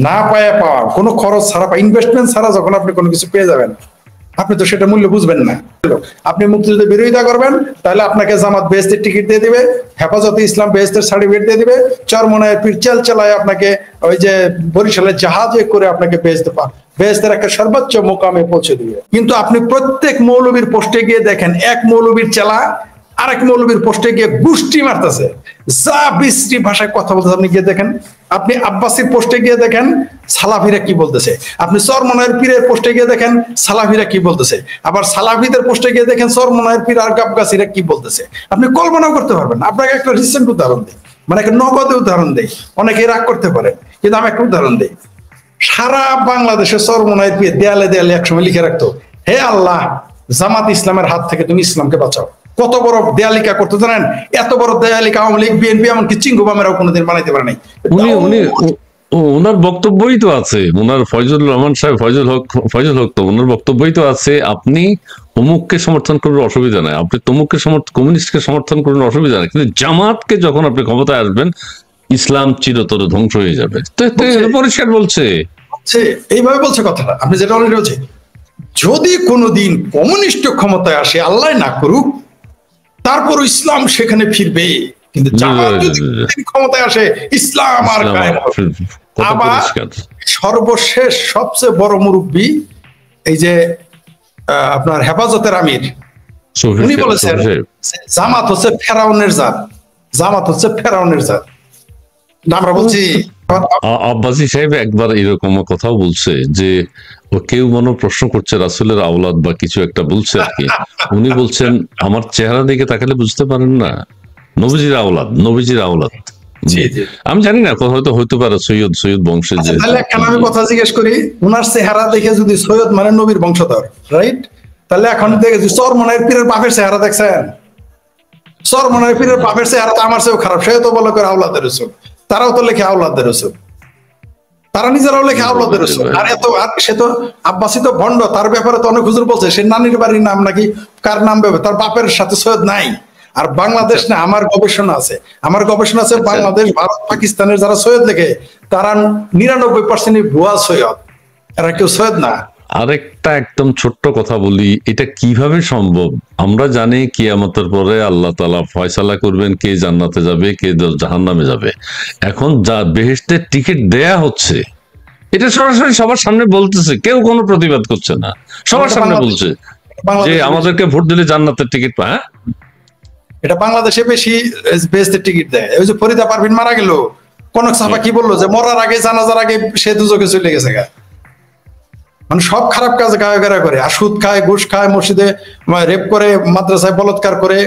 না পায়া পাওয়া, কোনো খরচ ছাড়া বা ইনভেস্টমেন্ট ছাড়া যখন আপনি কোনো কিছু পেয়ে যাবেন, আপনি তো সেটা মূল্য বুঝবেন না। আপনি মুক্তিযুদ্ধের বিরোধিতা করবেন, তাহলে আপনাকে জামাত বেহেস্তের টিকিট দিয়ে দিবে, হেফাজতে ইসলাম বেহেস্তের সার্টিফিকেট দিয়ে দিবে, চরমনায় পীর চালায় আপনাকে ওই যে বরিশালের জাহাজে করে আপনাকে বেহেস্তের একটা সর্বোচ্চ মোকামে পৌঁছে দিবে। কিন্তু আপনি প্রত্যেক মৌলবীর পোস্টে গিয়ে দেখেন, এক মৌলবীর চেলা আরেক মৌলবীর পোস্টে গিয়ে গুষ্টি মারতেছে, যা বিশ্রী ভাষায় কথা বলতেছে। আপনি গিয়ে দেখেন, আপনি আব্বাসির পোস্টে গিয়ে দেখেন সালাফিরা কি বলতেছে, আপনি চরমনায়ের পীরের পোস্টে গিয়ে দেখেন সালাফিরা কি বলতেছে, আবার সালাফিদের পোস্টে গিয়ে দেখেন চরমনায়ের পীর আর গাবগাছিরা কি বলতেছে। আপনি কল্পনাও করতে পারবেন। আপনাকে একটা রিসেন্ট উদাহরণ দিই, মানে একটা নগদে উদাহরণ দেই, অনেকে রাগ করতে পারে, কিন্তু আমি একটা উদাহরণ দিই। সারা বাংলাদেশে চরমনায়ের পীর দেয়ালে দেয়ালে একসময় লিখে রাখতো, হে আল্লাহ, জামাত ইসলামের হাত থেকে তুমি ইসলামকে বাঁচাও। কত বড় দেয়ালিকা করতে জানেন? এত বড় দেয়ালিকা আওয়ামী লীগ, বিএনপি, এমনকি চিঙ্গু বামেরাও কোনোদিন বানাইতে পারে নাই। ওনার বক্তব্যই তো আছে, ওনার ফয়জুল রহমান সাহেব, ফয়জুল হক তো ওনার বক্তব্যই তো আছে, আপনি অমুককে সমর্থন করবেন অসুবিধা নাই, আপনি তমুককে কমিউনিস্টকে সমর্থন করবেন অসুবিধা নাই, কিন্তু জামাতকে যখন আপনি ক্ষমতায় আসবেন ইসলাম চিরতরে ধ্বংস হয়ে যাবে। পরিষ্কার বলছে, এইভাবে বলছে কথাটা। আপনি যেটা অলরেডি বলছে, যদি কোনোদিন কমিউনিস্ট ক্ষমতায় আসে, আল্লাহ না করুক, তারপর ইসলাম সেখানে ফিরবে, কিন্তু জামাত যদি ক্ষমতায় আসে ইসলাম আর কায়েম হবে। আবার সর্বশেষ সবচেয়ে বড় মুরব্বী এই যে আপনার হেফাজতের আমির, উনি বলেছেন জামাত হচ্ছে ফেরাউনের জাত, জামাত হচ্ছে ফেরাউনের জাত। আমরা বলছি আব্বাসী সাহেব একবার এরকম কথাও বলছে যে কেউ মনে প্রশ্ন করছে রাসূলের আওলাদ বা কিছু একটা বলছে আর কি, উনি বলছেন আমার চেহারা দেখে তাকালে বুঝতে পারেন না নবীজির আওলাদ, নবীজির আওলাদ। আমি জানি না, হয়তো হইতে পারে সৈয়দ বংশে। যে আমি কথা জিজ্ঞেস করি, উনার চেহারা দেখে যদি সৈয়দ মানে নবীর বংশধর, রাইট? তাহলে এখন দেখেছি চরমনায়ের পীরের বাপের চেহারা দেখছেন? চরমনায়ের পীরের বাপের চেহারা তো আমার চেয়েও খারাপ, সে তো বলে করে আওলাদের রাসূল, তারাও তো লেখে আওলাদের রাসূল, তারা নিজেরাও লেখে আওলাদের রাসূল। আর এত সে তো আব্বাসী তো ভণ্ড, তার ব্যাপারে তো অনেক হুজুর বলছে সে নানির বাড়ির নাম নাকি কার নাম ভেবে তার বাপের সাথে সৈয়দ নাই। আর বাংলাদেশ না, আমার গবেষণা আছে, বাংলাদেশ, ভারত, পাকিস্তানের যারা সৈয়দ লেখে তারা 99% ভুয়া সৈয়দ, এরা কেউ সৈয়দ না। আরেকটা একদম ছোট্ট কথা বলি, এটা কিভাবে সম্ভব? আমরা জানি কিয়ামতের পরে আল্লাহ তাআলা ফয়সালা করবেন কে জান্নাতে যাবে কে জাহান্নামে যাবে। এখন যা বেহেশতের টিকিট দেয়া হচ্ছে, এটা সরাসরি সবার সামনে বলতেছে, কেউ কোনো প্রতিবাদ করছে না, সবার সামনে বলছে যে আমাদেরকে ভোট দিলে জান্নাতের টিকিট পায়। এটা বাংলাদেশে বেশি বেহেশতের টিকিট দেয়। ওই যে ফরিদা পারভিন মারা গেল, কনক সাহাবা কি বললো যে মরার আগে, জানাজার আগে সে দুজকে চলে গেছে গা। মানে সব খারাপ কাজ গায়কেরা করে, আর সুদ খায়, ঘুষ খায়, মসজিদে রেপ করে, মাদ্রাসায় বলৎকার করে,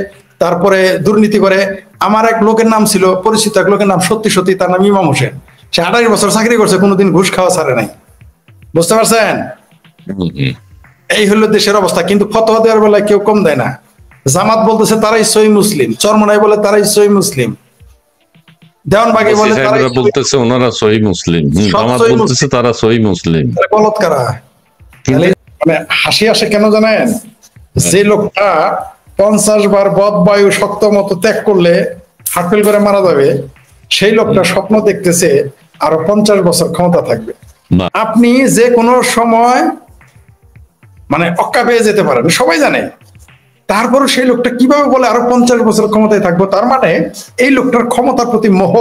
তারপরে দুর্নীতি করে। আমার এক লোকের নাম ছিল, পরিচিত এক লোকের নাম সত্যি, তার নাম ইমাম হোসেন। সে 28 বছর চাকরি করছে, কোনোদিন ঘুষ খাওয়া ছাড়ে নাই। বুঝতে পারছেন? এই হলো দেশের অবস্থা। কিন্তু ফতোয়া দেওয়ার বেলায় কেউ কম দেয় না। জামাত বলতেছে তারাই সহি মুসলিম, চরমনাই বলে তারাই সহি মুসলিম, দেওয়ানবাগী বলে তারাই বলতেছে ওনারা সহি মুসলিম, জামাত বলতেছে তারা সহি মুসলিম। বলৎকারা। মানে হাসি আসে কেন জানেন? যে লোকটা 50 বার বদবায়ু শক্ত মতো ত্যাগ করলে হার্টফেল করে মারা যাবে, সেই লোকটা স্বপ্ন দেখতেছে আরো 50 বছর ক্ষমতা থাকবে। আপনি যে কোনো সময় মানে অক্কা পেয়ে যেতে পারেন, সবাই জানে। তারপরে সেই লোকটা কিভাবে বলে আরো 50 বছর ক্ষমতায় থাকবো? তার মানে এই লোকটার ক্ষমতার প্রতি মোহ,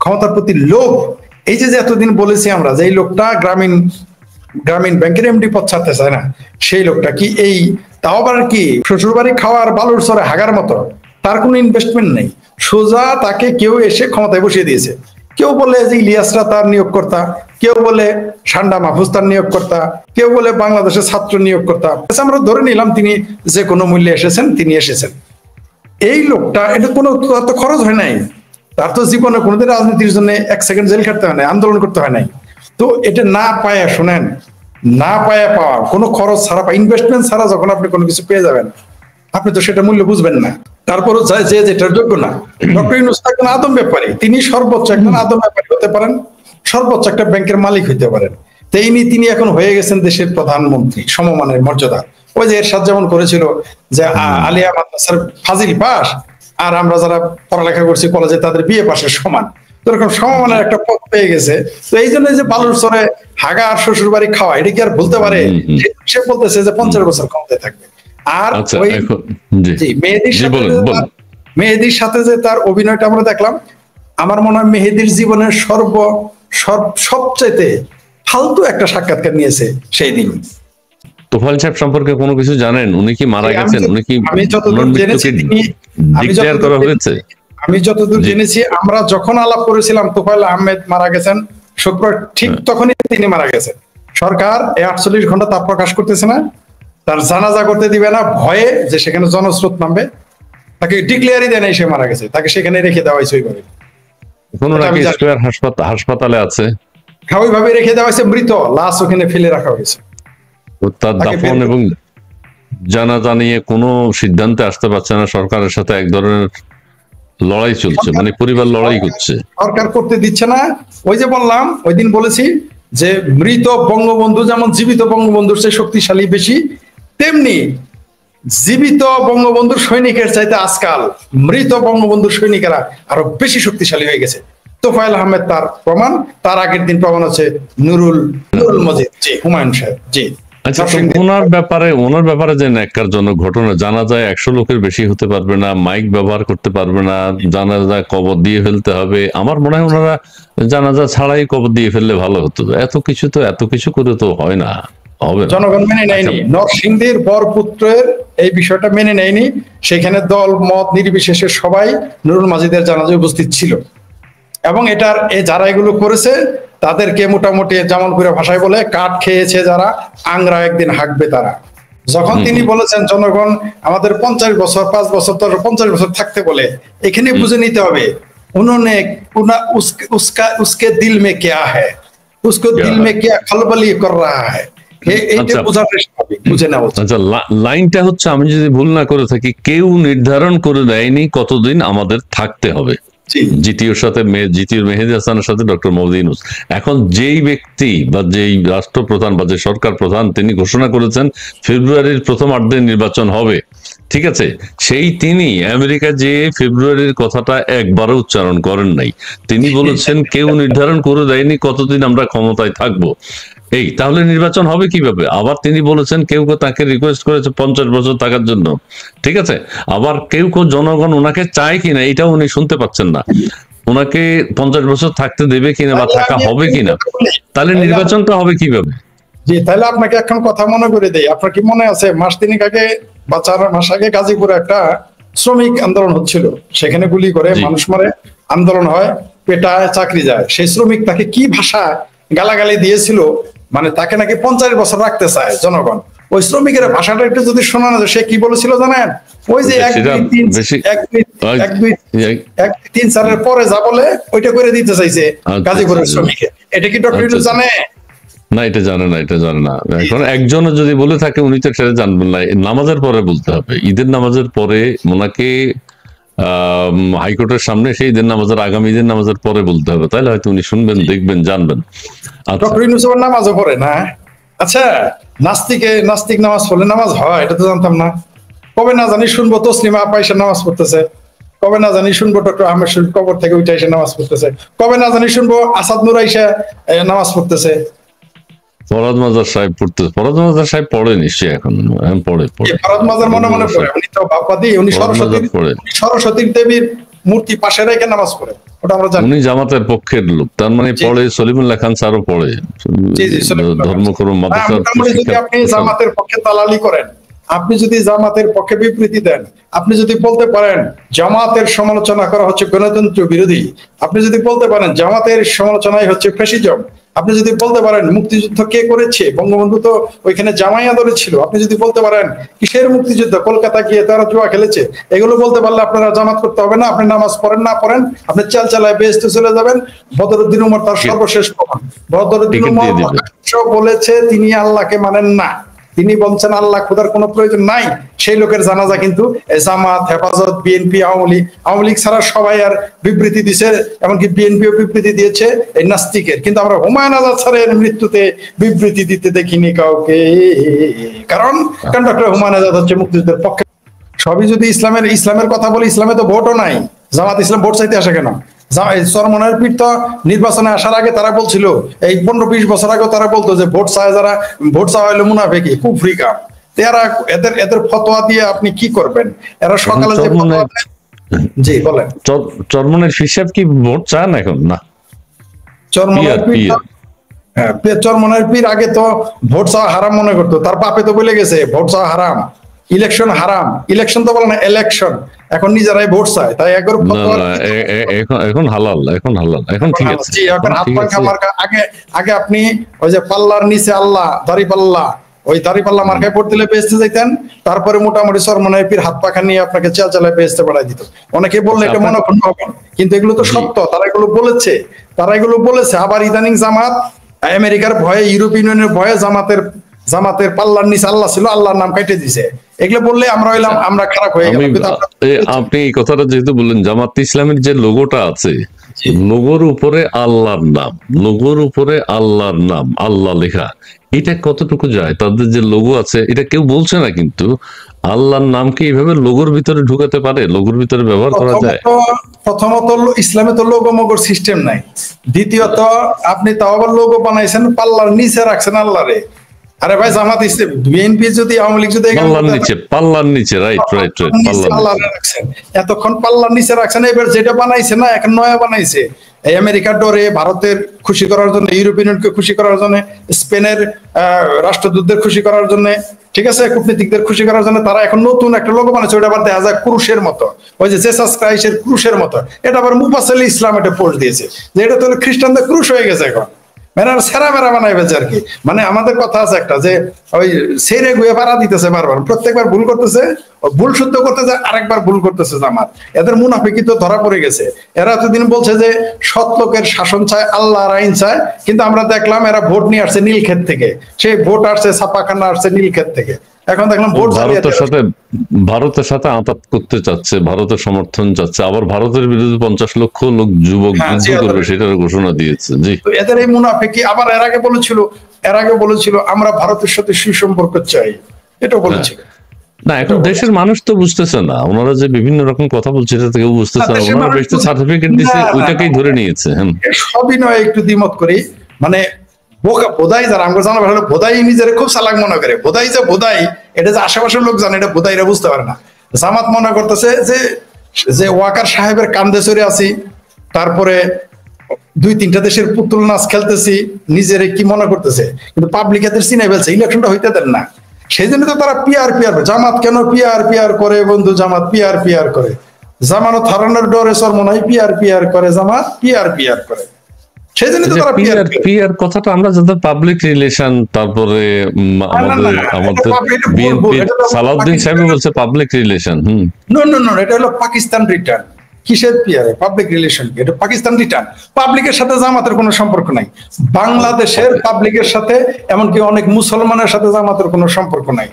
ক্ষমতার প্রতি লোভ। এই যে এতদিন বলেছি আমরা যে এই লোকটা গ্রামীণ ব্যাংকের এমডি পদ ছাড়তে চায় না, সেই লোকটা কি এই তাও আবার কি শ্বশুরবাড়ি খাওয়ার বালুর চরে হাগার মতো, তার কোনো ইনভেস্টমেন্ট নেই, সোজা তাকে কেউ এসে ক্ষমতায় বসিয়ে দিয়েছে। কেউ বলে যে ইলিয়াসরা তার নিয়োগকর্তা, কেউ বলে সান্ডা মাহফুজ তার নিয়োগকর্তা, কেউ বলে বাংলাদেশের ছাত্র নিয়োগকর্তা। আমরা ধরে নিলাম তিনি যে কোনো মূল্যে এসেছেন, তিনি এসেছেন। এই লোকটা এটা কোনো খরচ হয় নাই, তার তো জীবনে কোনোদিন রাজনীতির জন্য 1 সেকেন্ড জেল খাটতে হয় নাই, আন্দোলন করতে হয় নাই। তো এটা না পায়া, শোনেন, না পায়া পাওয়া, কোনো খরচ ছাড়া বা ইনভেস্টমেন্ট ছাড়া যখন আপনি কোনো কিছু পেয়ে যাবেন, আপনি তো সেটা মূল্য বুঝবেন না। তারপরও যে যেটার যোগ্য না। ডক্টর ইউনূস একজন আদম ব্যাপারী, তিনি সর্বোচ্চ একজন আদম ব্যাপারী হতে পারেন, সর্বোচ্চ একটা ব্যাংকের মালিক হইতে পারেন। তিনি এখন হয়ে গেছেন দেশের প্রধানমন্ত্রী, সমমানের মর্যাদা। ওই যে এরশাদ যেমন করেছিল যে আলিয়া মাদ্রাসার ফাজিল পাস আর আমরা যারা পড়ালেখা করছি কলেজে তাদের বিএ পাশের সমান। তো এরকম সমমানের একটা পথ পেয়ে গেছে। তো এই জন্য যে বালুর চরে হাগা আর শ্বশুর বাড়ি খাওয়া, এটা কি আর বলতে পারে? সে বলতেছে যে 50 বছর ক্ষমতায় থাকবে। আর আচ্ছা ওই এখন জি মেহেদীর জি সাথে বলেন বলেন। মেহেদীর সাথে যে তার অভিনয়টা আমরা দেখলাম, আমার মনে হয় মেহেদীর জীবনের সবচাইতে ফালতু একটা সাক্ষাৎকার নিয়েছে সেই দিন। তোফায়েল সাহেব সম্পর্কে কোনো কিছু জানেন? উনি কি মারা গেছেন? উনি কি আমি যতদূর ওনার জেনেছি মৃত্যুকে ডিক্লেয়ার করা হয়েছে? আমি যতদূর জেনেছি, আমরা যখন আলাপ করেছিলাম তোফায়েল আহমেদ মারা গেছেন শুক্রবার, ঠিক তখনই তিনি মারা গেছেন। সরকার এই 48 ঘন্টা তা প্রকাশ করতেছে না, তার জানাজা করতে দিবে না ভয়ে যে সেখানে জনস্রোত নামবে। তাকে ডিক্লেয়ারই দেয় নাই সে মারা গেছে, তাকে সেখানে রেখে দেওয়া হয়েছে ওইভাবে। এখনো নাকি স্কয়ার হাসপাতালে আছে। হ্যাঁ, ওইভাবে রেখে দেওয়া হয়েছে, মৃত লাশ ওখানে ফেলে রাখা হয়েছে। তার দাফন এবং জানাজা নিয়ে কোনো সিদ্ধান্তে আসতে পারছে না। সরকারের সাথে এক ধরনের লড়াই চলছে, মানে পরিবার লড়াই করছে, সরকার করতে দিচ্ছে না। ওই যে বললাম, ওই দিন বলেছি যে মৃত বঙ্গবন্ধু যেমন জীবিত বঙ্গবন্ধুর চেয়ে শক্তিশালী বেশি, তেমনি জীবিত বঙ্গবন্ধুর সৈনিকের চাইতে আজকাল মৃত বঙ্গবন্ধুর সৈনিকেরা আরো বেশি শক্তিশালী হয়ে গেছে। তোফায়েল আহমেদ তার প্রমাণ, তার আগের দিন প্রমাণ হচ্ছে নুরুল মজিদ, জি হুমায়ুন সাহেব, জি। আচ্ছা, ওনার ব্যাপারে যে ন্যাক্কারজনক ঘটনা, জানা যায় 100 লোকের বেশি হতে পারবে না, মাইক ব্যবহার করতে পারবে না, জানাজা কবর দিয়ে ফেলতে হবে। আমার মনে হয় ওনারা জানাজা ছাড়াই কবর দিয়ে ফেললে ভালো হতো। এত কিছু করে তো হয় না, হবে না। জনগণ মেনে নেয়নি, নরসিংদীর বরপুত্রের এই বিষয়টা মেনে নেয়নি। সেখানে দল মত নির্বিশেষে সবাই নুরুল মাজিদের জানাজায় উপস্থিত ছিল, এবং এটার যারা এগুলো করেছে তাদেরকে মোটামুটি জামালপুরে ভাষায় বলে কাঠ খেয়েছে যারা, আংরা একদিন হাঁকবে তারা। যখন তিনি বলেছেন জনগণ আমাদের 50 বছর 5 বছর 50 বছর থাকতে বলে, এখানে বুঝে নিতে হবে উन्होंने उसके दिल में क्या है, उसको दिल में क्या खलबली कर रहा है। আচ্ছা, লাইনটা হচ্ছে, আমি যদি ভুল না করে থাকি, কেউ নির্ধারণ করে দেয়নি কতদিন আমাদের থাকতে হবে। দ্বিতীয় মেহেদী হাসানের সাথে ডক্টর মোহাম্মদ ইউনূস। এখন যেই ব্যক্তি বা যেই রাষ্ট্রপ্রধান বা যে সরকার প্রধান, তিনি ঘোষণা করেছেন ফেব্রুয়ারির প্রথম 8 দিন নির্বাচন হবে, ঠিক আছে, তিনি আমেরিকা যে ফেব্রুয়ারির কথাটা একবারও উচ্চারণ করেন নাই। তিনি বলেছেন কেউ নির্ধারণ করে দেয়নি কতদিন আমরা ক্ষমতায় থাকবো। তাহলে নির্বাচন হবে কিভাবে? আবার তিনি বলেছেন কেউ তাকে রিকোয়েস্ট করেছে 50 বছর থাকার জন্য, ঠিক আছে। আবার কেউ জনগণ ওনাকে চায় কিনা এটাও উনি শুনতে পাচ্ছেন না, ওনাকে 50 বছর থাকতে দেবে কিনা বা থাকা হবে কিনা। তাহলে নির্বাচনটা হবে কিভাবে? জি, তাহলে আপনাকে এখন কথা মনে করে দেই। আপনার কি মনে আছে মাস 3 আগে বা 4 মাস আগে গাজীপুরে একটা শ্রমিক আন্দোলন হচ্ছিল, সেখানে গুলি করে মানুষ মারে, আন্দোলন হয়, পেটায়, চাকরি যায়। সেই শ্রমিক তাকে কি ভাষা গালাগালি দিয়েছিল, মানে তাকে নাকি 50 বছর রাখতে চায় জনগণ। ওই শ্রমিকের ভাষাটা একটু যদি শোনানো যায়, সে কি বলেছিল জানেন? ওই যে 1 2 3 4 পরে যা বলে ওইটা করে দিতে চাইছে গাজীপুরের শ্রমিকে। এটা কি ডক্টর ইউনূস জানে? না, এটা জানে না। এখন একজন যদি বলে থাকে উনি তো সেটা জানবেন না। নামাজের পরে বলতে হবে, ঈদের নামাজের পরে ওনাকে হাইকোর্টের সামনে সেই ঈদের নামাজের আগামী ঈদের নামাজের পরে বলতে হবে, তাহলে হয়তো উনি শুনবেন, দেখবেন, জানবেন। ডক্টর ইউনূস নামাজও পড়ে না? আচ্ছা, নাস্তিক নামাজ পড়লে নামাজ হয় এটা তো জানতাম না। কবে না জানি শুনবো তসলিমা আপা এসে নামাজ পড়তেছে, কবে না জানি শুনবো ডক্টর আহমেদ শরীফ কবর থেকে উঠে এসে নামাজ পড়তেছে, কবে না জানি শুনবো আসাদ নূর এসে নামাজ পড়তেছে। ফরহাদ মাজার সাহেব পড়ে নিশ্চয়ই, এখন পড়ে। ফরহাদ মাজার মনে পড়ে, উনি তো বাপাদি, উনি সরস্বতী দেবীর মূর্তি পাশে রেখে নামাজ পড়ে, ওটা আমরা জানি। উনি জামাতের পক্ষের লোক, তার মানে পড়ে। সলিমুল্লাহ খান স্যারও পড়ে, ধর্মকরম মাদ্রাসার। যদি আপনি জামাতের পক্ষে দালালি করেন, আপনি যদি জামাতের পক্ষে বিবৃতি দেন, আপনি যদি বলতে পারেন জামাতের সমালোচনা করা হচ্ছে গণতন্ত্র বিরোধী, আপনি যদি বলতে পারেন জামাতের সমালোচনাই হচ্ছে ফ্যাসিজম, আপনি যদি বলতে পারেন মুক্তিযুদ্ধ কে করেছে, বঙ্গবন্ধু তো ওইখানে জামাই আদরে ছিল, আপনি যদি বলতে পারেন কিসের মুক্তিযুদ্ধ, কলকাতা গিয়ে তারা জুয়া খেলেছে, এগুলো বলতে পারলে আপনারা জামাত করতে হবে না। আপনি নামাজ পড়েন না পড়েন, আপনি চালায় বেহেশতে চলে যাবেন। বদরুদ্দিন উমর তার সর্বশেষ প্রমাণ। বদরুদ্দিন উমর বলেছে তিনি আল্লাহকে মানেন না, তিনি বলছেন আল্লাহ খোদার কোনো প্রয়োজন নাই। সেই লোকের জানাজা কিন্তু জামাত, হেফাজত, বিএনপি, আওয়ামী লীগ ছাড়া সবাই আর বিবৃতি দিছে, এমনকি বিএনপিও বিবৃতি দিয়েছে এই নাস্তিকের। কিন্তু আমরা হুমায়ুন আজাদ স্যারের মৃত্যুতে বিবৃতি দিতে দেখিনি কাউকে, কারণ ডক্টর হুমায়ুন আজাদ হচ্ছে মুক্তিযুদ্ধের পক্ষে। সবই যদি ইসলামের কথা বলি, ইসলামে তো ভোটও নাই। জামাত ইসলাম ভোট চাইতে আসে কেন? চরমনায়ের পীর তো নির্বাচনে আসার আগে তারা বলছিল, এই 15-20 বছর আগে তারা বলতো যে ভোট চায় যারা, ভোট চাওয়া হইলে মুনাফিকি, কুফরি কাম। এরা এদের ফতোয়া দিয়ে আপনি কি করবেন? এরা সকালে যে ফতোয়া, জি বলেন। চরমনের হিসাব কি ভোট চান এখন? না, চরমনায়ের পীর, হ্যাঁ চরমনায়ের পীর আগে তো ভোট চাওয়া হারাম মনে করতো, তার বাপে তো বলে গেছে ভোট চাওয়া হারাম, ইলেকশন হারাম। ইলেকশন তো বলে না, ইলেকশন। এখন নিজেরাই ভোট চায়, তাই একবার এখন হালাল, এখন হালাল, এখন ঠিক আছে। জি, এখন হাত পাখা মার্কা। আগে আপনি ওই যে পাল্লার নিচে আল্লাহ, দাড়ি পাল্লা, ওই দাড়ি পাল্লা মার্কায় ভোট দিলে বেহেশতে যাইতেন, তারপরে মোটামুটি চরমনায়ের পীর হাত পাখা নিয়ে আপনাকে চালায় বেহেশতে পাঠাই দিত। অনেকে বললে এটা মনোক্ষুণ্ণ হবে, কিন্তু এগুলো তো সত্য, তারা এগুলো বলেছে। আবার ইদানিং জামাত আমেরিকার ভয়ে, ইউরোপিয়ান ইউনিয়নের ভয়ে জামাতের পাল্লার নিচে আল্লাহ ছিল, আল্লাহর নাম কাটে দিছে। এগুলো বললে আমরা হইলাম, আমরা খারাপ হয়ে গেলাম। আপনি এই কথাটা যেহেতু বললেন, জামাত ইসলামের যে লোগোটা আছে, লোগোর উপরে আল্লাহর নাম, লোগোর উপরে আল্লাহর নাম, আল্লাহ লেখা, এটা কতটুকু যায়? তাদের যে লোগো আছে, এটা কেউ বলছে না, কিন্তু আল্লাহর নামকে এইভাবে লোগোর ভিতরে ঢুকাতে পারে, লোগোর ভিতরে ব্যবহার করা যায়? প্রথমত ইসলামে তো লোগো মোগোর সিস্টেম নাই। দ্বিতীয়ত আপনি তাও আবার লোগো বানাইছেন, পাল্লার নিচে রাখছেন আল্লাহরে। আরে ভাই, জামাত ইসলাম, বিএনপি যদি, আওয়ামী লীগ যদি পাল্লার নিচে রাইট রাখছেন, এতক্ষণ পাল্লার নিচে রাখছেন। এবার যেটা বানাইছে না, এখন নয়া বানাইছে, এই আমেরিকার ডরে, ভারতের খুশি করার জন্য, ইউরোপিয়ান ইউনিয়নকে খুশি করার জন্য, স্পেনের রাষ্ট্রদূতদের খুশি করার জন্য, ঠিক আছে, কূটনীতিকদের খুশি করার জন্য তারা এখন নতুন একটা লোগো বানাইছে। ওটা আবার দেখা যায় ক্রুশের মতো, ওই যে জেসাস ক্রাইস্টের ক্রুশের মতো। এটা আবার মুফাসসিল ইসলাম এটা পোস্ট দিয়েছে যে এটা তো খ্রিস্টানদের ক্রুশ হয়ে গেছে এখন, মানে সেরা মেরা বানাইবে আর কি। মানে আমাদের কথা আছে একটা, যে ওই সেরে গুয়ে পাড়া দিতেছে বারবার, প্রত্যেকবার ভুল করতেছে, ভুল শুদ্ধ করতেছে, আরেকবার ভুল করতেছে জামাত। এদের মুনাফিকি তো ধরা পড়ে গেছে। এরা এতদিন বলছে যে সৎ লোকের শাসন চায়, আল্লাহর আইন চায়, কিন্তু আমরা দেখলাম এরা ভোট নিয়ে আসছে নীলক্ষেত থেকে, সেই ভোট আসছে ছাপাখানা, আসছে নীলক্ষেত থেকে। এখন দেখলাম ভোট ভারতের সাথে আঁতাত করতে চাচ্ছে, ভারতের সমর্থন চাচ্ছে, আবার ভারতের বিরুদ্ধে 50 লক্ষ লোক যুবক যুদ্ধ করবে সেটার ঘোষণা দিয়েছে। জি, এদের এই মুনাফিকি। আবার এর আগে বলেছিল আমরা ভারতের সাথে সুসম্পর্ক চাই, এটাও বলেছিল। না, এখন দেশের মানুষ তো বুঝতেছে না, ওনারা যে বিভিন্ন রকম কথা বলছে এটা কেউ বুঝতেছে না। ওনারা বেশি সার্টিফিকেট দিচ্ছে, ওইটাকেই ধরে নিয়েছে। সবই নয়, একটু দ্বিমত করি। মানে বোধাই যারা আমরা জানা ভালো, বোধাই নিজের খুব চালাক মনে করে। বোধাই এটা যে আশেপাশের লোক জানে, এটা বোধাইরা বুঝতে পারে না। জামাত মনে করতেছে যে ওয়াকার সাহেবের কান্দে চড়ে আছি, তারপরে 2-3টা দেশের পুতুল নাচ খেলতেছি, নিজের কি মনে করতেছে, কিন্তু পাবলিক এদের চিনে ফেলছে, ইলেকশনটা হইতে দেন না। সেই জন্য তো তারা পিয়ার জামাত কেন পিয়ার করে বন্ধু, জামাত পিয়ার করে, জামানত হারানোর ডরে চরমনাই পিয়ার করে, জামাত পিয়ার করে। সেই জন্য তো তারা পিয়ার কথাটা আমরা যাদের পাবলিক রিলেশন, তারপরে আমাদের বিএনপি সালাউদ্দিন সাহেব বলছে পাবলিক রিলেশন। নো, এটা হলো পাকিস্তান রিটার্ন। কিসের পিয়ার? পাবলিক রিলেশন, এটা পাকিস্তান রিটার্ন। পাবলিকের সাথে জামাতের কোনো সম্পর্ক নাই। বাংলাদেশের পাবলিকের সাথে, এমনকি অনেক মুসলমানের সাথে জামাতের কোনো সম্পর্ক নাই।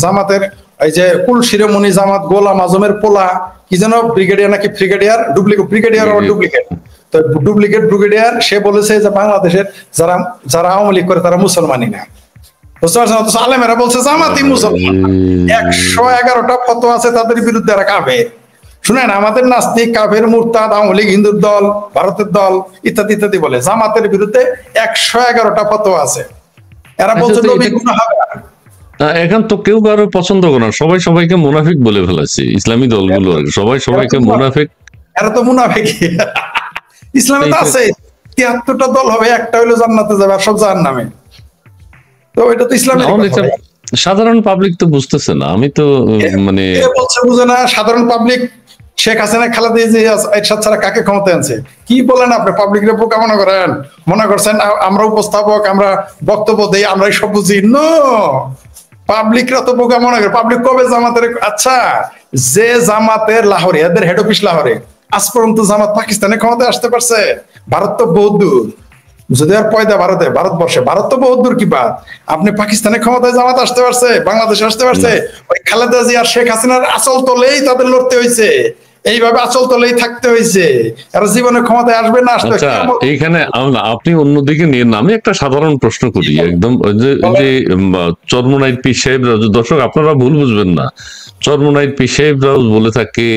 জামাতের এই যে কুল শিরোমণি জামাত গোলাম আজমের পোলা কি যেন, ব্রিগেডিয়ার নাকি ব্রিগেডিয়ার, ব্রিগেডিয়ার তো ডুপ্লিকেট ব্রিগেডিয়ার, সে বলেছে যে বাংলাদেশের যারা আওয়ামী লীগ করে তারা মুসলমানই না। বুঝতে পারছেন? অথচ আলেমেরা বলছে জামাতই মুসলমান। 111টা ফতোয়া আছে তাদের বিরুদ্ধে, এরা কাফের। শুনেন, আমাদের নাস্তিক, কাফের, মুরতাদ, আওয়ামী লীগ হিন্দুর দল, ভারতের দল, ইত্যাদি ইত্যাদি বলে। জামাতের বিরুদ্ধে 111টা ফতোয়া আছে। এরা বলছে এখন তো কেউ কারো পছন্দ করে না, সবাই সবাইকে মুনাফিক বলে ফেলেছে। ইসলামী দলগুলো সবাই সবাইকে মুনাফিক। এরা তো মুনাফিক। ইসলামে তো আছে 73টা দল হবে, একটা হইলো জান্নাতে যাবে, আর সব জাহান্নামে। তো এটা তো ইসলামের কথা। সাধারণ পাবলিক তো বুঝতেছে না। আমি তো মানে বলছে বুঝে না সাধারণ পাবলিক। শেখ হাসিনা খালেদা জিয়া এরশাদ ছাড়া কাকে ক্ষমতায় আনছে? কি বলেন আপনি? পাবলিকের বোকা মনে করছেন আমরা উপস্থাপক, আমরা বক্তব্য দেই, আমরাই সব বুঝি? নো, পাবলিকরা তো বোকা মনে করে। পাবলিক কবে জামাতের, আচ্ছা যে জামাতের লাহোরে, এদের হেড অফিস লাহোরে, আজ পর্যন্ত জামাত পাকিস্তানে ক্ষমতায় আসতে পারছে? ভারত তো বহুত দূর, যদি আর পয়দা ভারতবর্ষে, ভারত তো বহুত দূর। কি বাদ, আপনি পাকিস্তানে ক্ষমতায় জামাত আসতে পারছে, বাংলাদেশে আসতে পারছে? ওই খালেদা জিয়া আর শেখ হাসিনার আসল তলেই তাদের লড়তে হয়েছে। এইভাবে আচল তলেই থাকতে হয়েছে, আর জীবনে ক্ষমতায় আসবে না আসলে আচ্ছা এইখানে আপনি অন্যদিকে নিয়ে না, আমি একটা সাধারণ প্রশ্ন করি একদম, যে চরমোনাইর পীর সাহেবরা, দর্শক আপনারা ভুল বুঝবেন না, চরমোনাইর পীর সাহেবরা বলে থাকে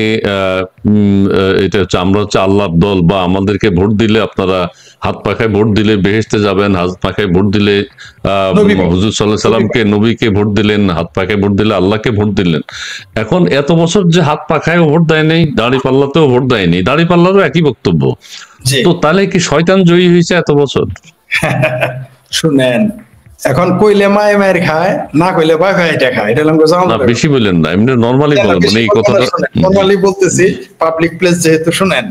এটা হচ্ছে আমরা হচ্ছে আল্লাহর দল, বা আমাদেরকে ভোট দিলে আপনারা হাত পাখায় ভোট দিলে বেহেশতে যাবেন, হাত পাখায় ভোট দিলে হুজুর সাল্লাল্লাহু আলাইহি সাল্লামকে নবীকে ভোট দিলেন, হাত পাখায় ভোট দিলে আল্লাহকে ভোট দিলেন। এখন এত বছর যে হাত পাখায় ভোট দেয় নাই, দাড়ি পাল্লাতেও ভোট দেয়নি, দাড়ি পাল্লারও একই বক্তব্য, তো তাহলে কি শয়তান জয়ী হয়েছে এত বছর? শুনেন, এখন কইলে মায়ে মায়ের খায়, না কইলে ভাই ভাই এটা খায়, এটা না বেশি বলেন না, এমনি নরমালি বলেন, মানে এই কথাটা নরমালি বলতেছি, পাবলিক প্লেস যেহেতু। শুনেন,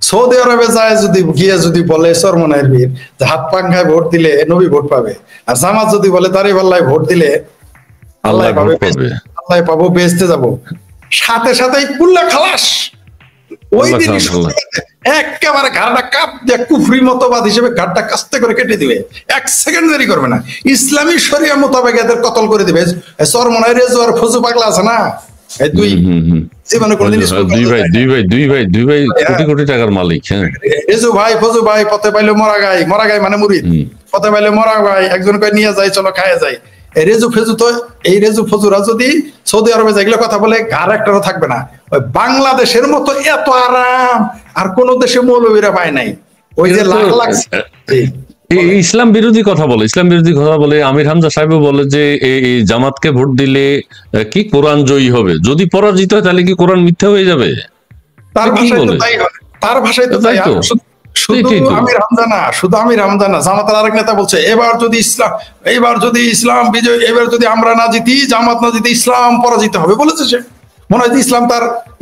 সৌদি আরবে যায় যদি গিয়ে যদি বলে চরমোনাইর বীর যে হাত পাখায় ভোট দিলে নবী ভোট পাবে, আর জামাত যদি বলে দাঁড়িয়ে পাল্লায় ভোট দিলে আল্লাহ পাবে, আল্লাহ পাবো, বেহেশতে যাবো, সাথে সাথেই কুল্লা খালাস। ওই দিনই একেবারে ঘাড়টা কাপ দিয়ে কুফরি মতবাদ হিসেবে ঘাড়টা কাস্তে করে কেটে দিবে, 1 সেকেন্ড দেরি করবে না, ইসলামী শরিয়া মোতাবেক এদের কতল করে দিবে। চরমোনাই রেজু আর ফজু পাগলা আছে না, এই দুই জীবনে কোনদিন দুই ভাই কোটি কোটি টাকার মালিক। হ্যাঁ, রেজু ভাই ফজু ভাই, পথে পাইলে মরা গাই, মরা গাই মানে মুরিদ, পথে পাইলে মরা গাই, একজন কই নিয়ে যায় চলো খায় যায়। এই রেজু ফেজু তো, এই রেজু ফজুরা যদি সৌদি আরবে যেগুলো কথা বলে ঘাড় একটারও থাকবে না। ওই বাংলাদেশের মতো এত আরাম আর কোন দেশে মৌলবীরা পায় নাই। ওই যে লাখ লাখ ইসলাম বিরোধী কথা বলে, ইসলাম বিরোধী কথা বলে। আমির হামজা সাহেব বলে যে এই জামাতকে ভোট দিলে কি কোরআন জয়ী হবে, যদি পরাজিত হয় তাহলে কি কোরআন মিথ্যা হয়ে যাবে? তার ভাষায় তো তাই, তার ভাষায় তো তাই। শুধু আমির হামজা না, শুধু আমির হামজা না, জামাতের আরেক নেতা বলছে এবার যদি ইসলাম বিজয়, এবার যদি আমরা না জিতি, জামাত না জিতি, ইসলাম পরাজিত হবে বলেছে সে। মনে হয়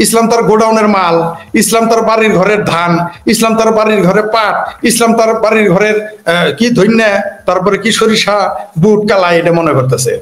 ইসলাম তার গোডাউনের মাল, ইসলাম তার বাড়ির ঘরের ধান, ইসলাম তার বাড়ির ঘরে পাট, ইসলাম তার বাড়ির ঘরের কি ধন্যা, তারপরে কি সরিষা, বুট, কালাই, এটা মনে করতেছে।